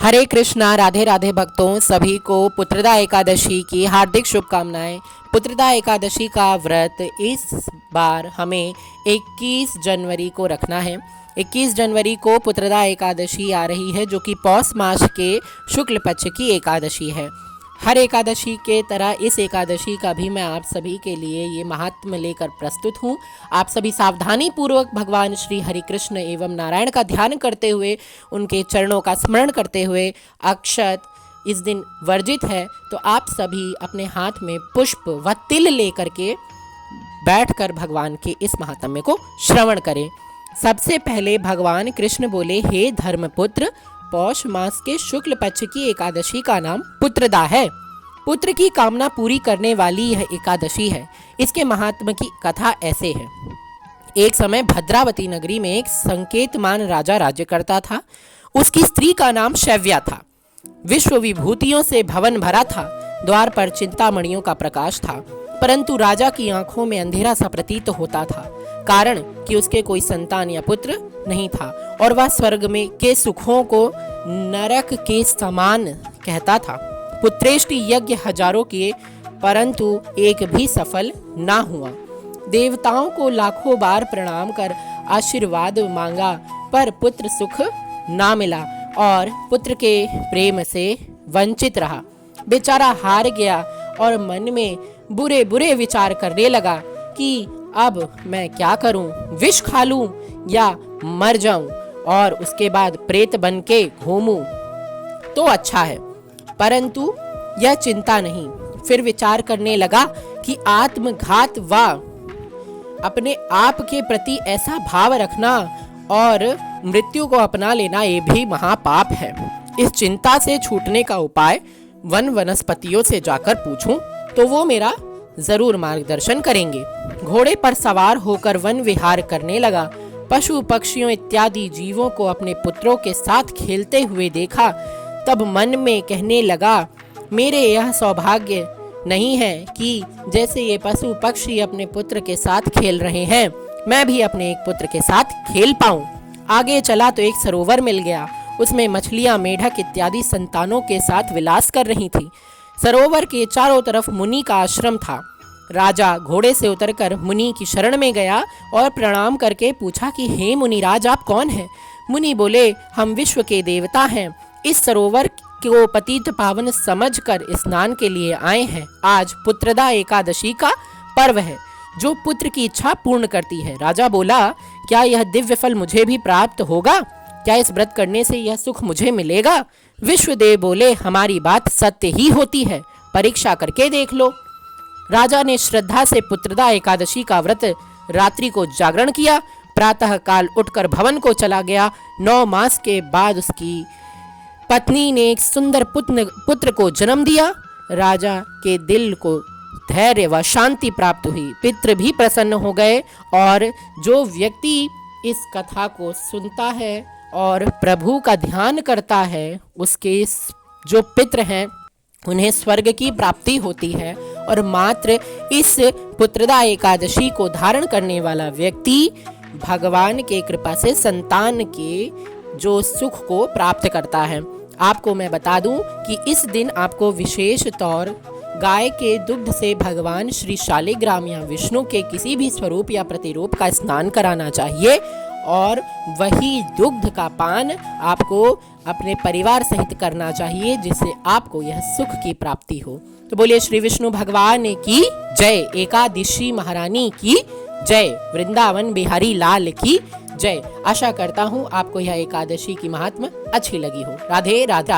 हरे कृष्णा। राधे राधे भक्तों, सभी को पुत्रदा एकादशी की हार्दिक शुभकामनाएं। पुत्रदा एकादशी का व्रत इस बार हमें 21 जनवरी को रखना है। 21 जनवरी को पुत्रदा एकादशी आ रही है, जो कि पौष मास के शुक्ल पक्ष की एकादशी है। हर एकादशी के तरह इस एकादशी का भी मैं आप सभी के लिए ये महात्म्य लेकर प्रस्तुत हूँ। आप सभी सावधानी पूर्वक भगवान श्री हरि कृष्ण एवं नारायण का ध्यान करते हुए, उनके चरणों का स्मरण करते हुए, अक्षत इस दिन वर्जित है, तो आप सभी अपने हाथ में पुष्प व तिल लेकर के बैठकर भगवान के इस महात्म्य को श्रवण करें। सबसे पहले भगवान कृष्ण बोले, हे धर्मपुत्र, पौष मास के शुक्ल पक्ष की एकादशी का नाम पुत्रदा है। पुत्र की कामना पूरी करने वाली यह एकादशी है। इसके महात्म्य की कथा ऐसे है। एक समय भद्रावती नगरी में एक संकेतमान राजा राज्य करता था। उसकी स्त्री का नाम शैव्या था। विश्व विभूतियों से भवन भरा था। द्वार पर चिंतामणियों का प्रकाश था, परंतु राजा की आंखों में अंधेरा सा प्रतीत होता था, कारण कि उसके कोई संतान या पुत्र नहीं था और वह स्वर्ग में के सुखों को नरक के समान कहता था। पुत्रेष्टि यज्ञ हजारों किए, परंतु एक भी सफल ना हुआ। देवताओं को लाखों बार प्रणाम कर आशीर्वाद मांगा, पर पुत्र सुख ना मिला और पुत्र के प्रेम से वंचित रहा। बेचारा हार गया और मन में बुरे बुरे विचार करने लगा कि अब मैं क्या करूं, विष खा लूं या मर जाऊं और उसके बाद प्रेत बन के घूमूं तो अच्छा है। परंतु यह चिंता नहीं, फिर विचार करने लगा कि आत्मघात व अपने आप के प्रति ऐसा भाव रखना और मृत्यु को अपना लेना ये भी महापाप है। इस चिंता से छूटने का उपाय वन वनस्पतियों से जाकर पूछूं तो वो मेरा जरूर मार्गदर्शन करेंगे। घोड़े पर सवार होकर वन विहार करने लगा। पशु पक्षियों इत्यादि जीवों को अपने पुत्रों के साथ खेलते हुए देखा, तब मन में कहने लगा, मेरे यह सौभाग्य नहीं है कि जैसे ये पशु पक्षी अपने पुत्र के साथ खेल रहे हैं, मैं भी अपने एक पुत्र के साथ खेल पाऊं। आगे चला तो एक सरोवर मिल गया। उसमें मछलियां, मेढक इत्यादि संतानों के साथ विलास कर रही थी। सरोवर के चारों तरफ मुनि का आश्रम था। राजा घोड़े से उतरकर मुनि की शरण में गया और प्रणाम करके पूछा कि हे मुनिराज, आप कौन हैं? मुनि बोले, हम विश्व के देवता हैं। इस सरोवर को पतित पावन समझकर स्नान के लिए आए हैं। आज पुत्रदा एकादशी का पर्व है, जो पुत्र की इच्छा पूर्ण करती है। राजा बोला, क्या यह दिव्य फल मुझे भी प्राप्त होगा? क्या इस व्रत करने से यह सुख मुझे मिलेगा? विश्वदेव बोले, हमारी बात सत्य ही होती है, परीक्षा करके देख लो। राजा ने श्रद्धा से पुत्रदा एकादशी का व्रत रात्रि को जागरण किया। प्रातः काल उठकर भवन को चला गया। 9 मास के बाद उसकी पत्नी ने एक सुंदर पुत्र को जन्म दिया। राजा के दिल को धैर्य व शांति प्राप्त हुई। पितृ भी प्रसन्न हो गए और जो व्यक्ति इस कथा को सुनता है और प्रभु का ध्यान करता है, उसके जो पितृ हैं उन्हें स्वर्ग की प्राप्ति होती है। और मात्र इस पुत्रदा एकादशी को धारण करने वाला व्यक्ति भगवान के कृपा से संतान के जो सुख को प्राप्त करता है। आपको मैं बता दूं कि इस दिन आपको विशेष तौर गाय के दुग्ध से भगवान श्री शालिग्राम या विष्णु के किसी भी स्वरूप या प्रतिरूप का स्नान कराना चाहिए और वही दुग्ध का पान आपको अपने परिवार सहित करना चाहिए, जिससे आपको यह सुख की प्राप्ति हो। तो बोलिए श्री विष्णु भगवान की जय, एकादशी महारानी की जय, वृंदावन बिहारी लाल की जय। आशा करता हूँ आपको यह एकादशी की महात्मा अच्छी लगी हो। राधे राधे।